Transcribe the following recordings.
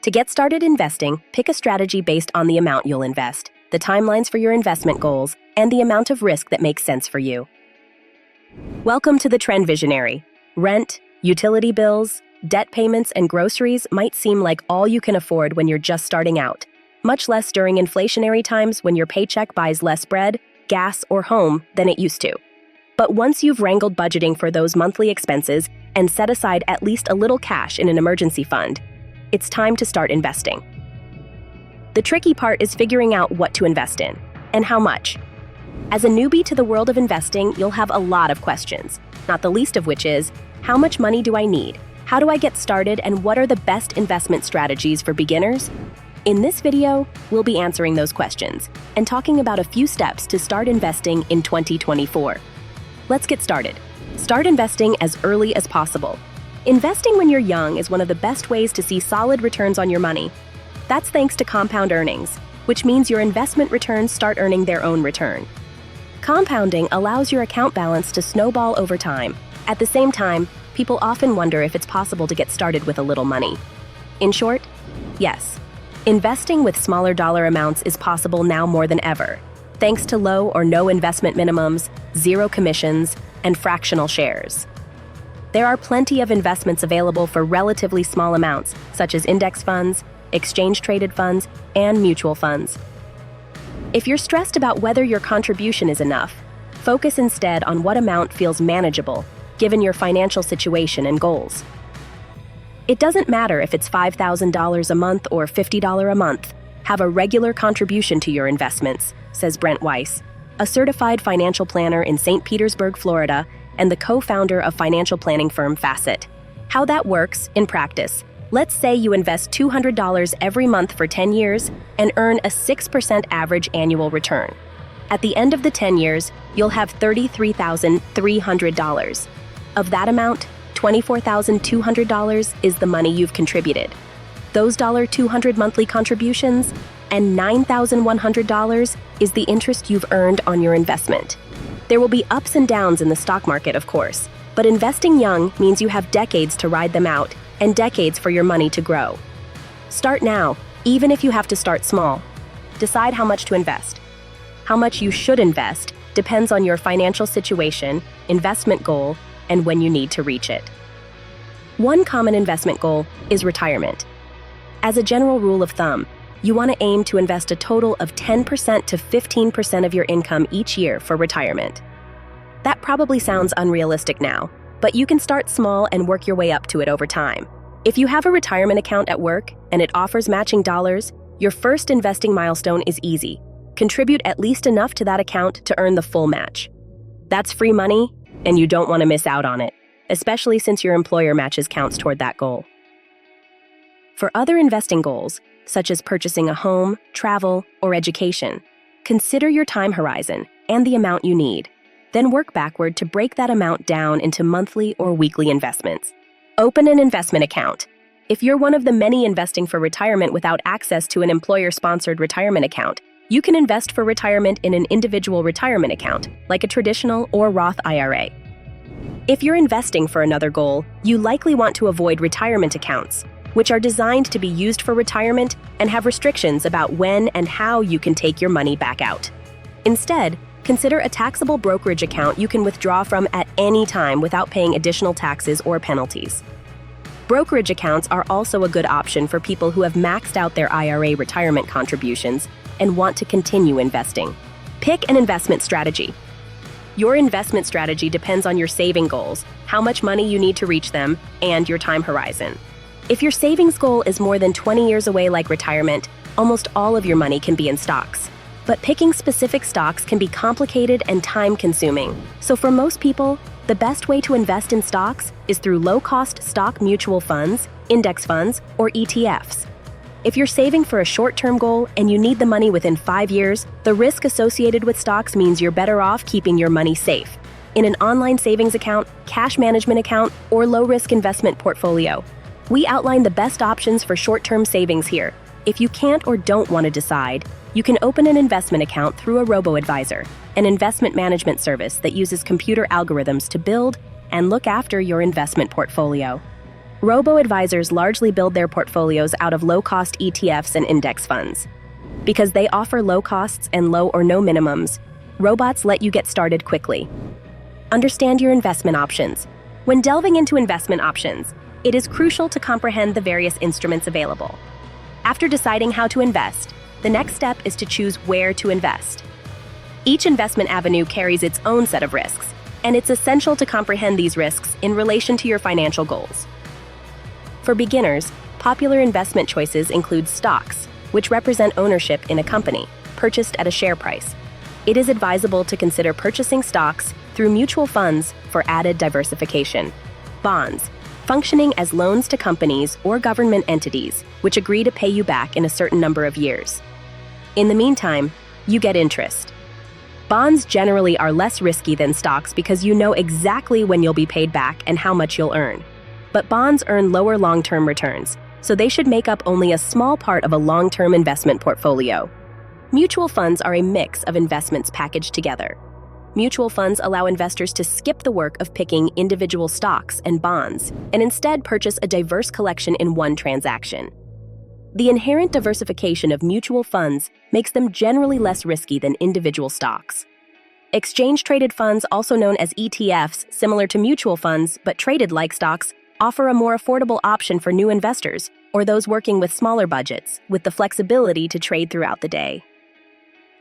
To get started investing, pick a strategy based on the amount you'll invest, the timelines for your investment goals, and the amount of risk that makes sense for you. Welcome to the Trend Visionary. Rent, utility bills, debt payments, and groceries might seem like all you can afford when you're just starting out, much less during inflationary times when your paycheck buys less bread, gas, or home than it used to. But once you've wrangled budgeting for those monthly expenses and set aside at least a little cash in an emergency fund, it's time to start investing. The tricky part is figuring out what to invest in and how much. As a newbie to the world of investing, you'll have a lot of questions, not the least of which is, how much money do I need? How do I get started? And what are the best investment strategies for beginners? In this video, we'll be answering those questions and talking about a few steps to start investing in 2024. Let's get started. Start investing as early as possible. Investing when you're young is one of the best ways to see solid returns on your money. That's thanks to compound earnings, which means your investment returns start earning their own return. Compounding allows your account balance to snowball over time. At the same time, people often wonder if it's possible to get started with a little money. In short, yes. Investing with smaller dollar amounts is possible now more than ever, thanks to low or no investment minimums, zero commissions, and fractional shares. There are plenty of investments available for relatively small amounts, such as index funds, exchange-traded funds, and mutual funds. If you're stressed about whether your contribution is enough, focus instead on what amount feels manageable, given your financial situation and goals. It doesn't matter if it's $5,000 a month or $50 a month. Have a regular contribution to your investments, says Brent Weiss, a certified financial planner in St. Petersburg, Florida, and the co-founder of financial planning firm Facet. How that works in practice. Let's say you invest $200 every month for 10 years and earn a 6% average annual return. At the end of the 10 years, you'll have $33,300. Of that amount, $24,200 is the money you've contributed. Those $200 monthly contributions and $9,100 is the interest you've earned on your investment. There will be ups and downs in the stock market, of course, but investing young means you have decades to ride them out and decades for your money to grow. Start now, even if you have to start small. Decide how much to invest. How much you should invest depends on your financial situation, investment goal, and when you need to reach it. One common investment goal is retirement. As a general rule of thumb, you want to aim to invest a total of 10% to 15% of your income each year for retirement. That probably sounds unrealistic now, but you can start small and work your way up to it over time. If you have a retirement account at work and it offers matching dollars, your first investing milestone is easy. Contribute at least enough to that account to earn the full match. That's free money, and you don't want to miss out on it, especially since your employer matches counts toward that goal. For other investing goals, such as purchasing a home, travel, or education, consider your time horizon and the amount you need. Then work backward to break that amount down into monthly or weekly investments. Open an investment account. If you're one of the many investing for retirement without access to an employer-sponsored retirement account, you can invest for retirement in an individual retirement account, like a traditional or Roth IRA. If you're investing for another goal, you likely want to avoid retirement accounts, which are designed to be used for retirement and have restrictions about when and how you can take your money back out. Instead, consider a taxable brokerage account you can withdraw from at any time without paying additional taxes or penalties. Brokerage accounts are also a good option for people who have maxed out their IRA retirement contributions and want to continue investing. Pick an investment strategy. Your investment strategy depends on your saving goals, how much money you need to reach them, and your time horizon. If your savings goal is more than 20 years away like retirement, almost all of your money can be in stocks. But picking specific stocks can be complicated and time-consuming. So for most people, the best way to invest in stocks is through low-cost stock mutual funds, index funds, or ETFs. If you're saving for a short-term goal and you need the money within 5 years, the risk associated with stocks means you're better off keeping your money safe in an online savings account, cash management account, or low-risk investment portfolio. We outline the best options for short-term savings here. If you can't or don't want to decide, you can open an investment account through a robo-advisor, an investment management service that uses computer algorithms to build and look after your investment portfolio. Robo-advisors largely build their portfolios out of low-cost ETFs and index funds. Because they offer low costs and low or no minimums, robots let you get started quickly. Understand your investment options. When delving into investment options, it is crucial to comprehend the various instruments available. After deciding how to invest, the next step is to choose where to invest. Each investment avenue carries its own set of risks, and it's essential to comprehend these risks in relation to your financial goals. For beginners, popular investment choices include stocks, which represent ownership in a company, purchased at a share price. It is advisable to consider purchasing stocks through mutual funds for added diversification. Bonds, functioning as loans to companies or government entities, which agree to pay you back in a certain number of years. In the meantime, you get interest. Bonds generally are less risky than stocks because you know exactly when you'll be paid back and how much you'll earn. But bonds earn lower long-term returns, so they should make up only a small part of a long-term investment portfolio. Mutual funds are a mix of investments packaged together. Mutual funds allow investors to skip the work of picking individual stocks and bonds and instead purchase a diverse collection in one transaction. The inherent diversification of mutual funds makes them generally less risky than individual stocks. Exchange-traded funds, also known as ETFs, similar to mutual funds but traded like stocks, offer a more affordable option for new investors or those working with smaller budgets, with the flexibility to trade throughout the day.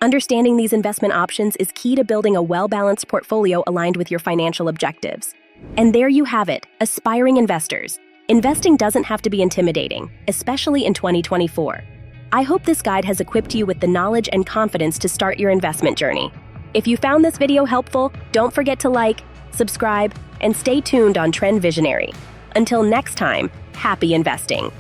Understanding these investment options is key to building a well-balanced portfolio aligned with your financial objectives. And there you have it, aspiring investors. Investing doesn't have to be intimidating, especially in 2024. I hope this guide has equipped you with the knowledge and confidence to start your investment journey. If you found this video helpful, don't forget to like, subscribe, and stay tuned on Trend Visionary. Until next time, happy investing.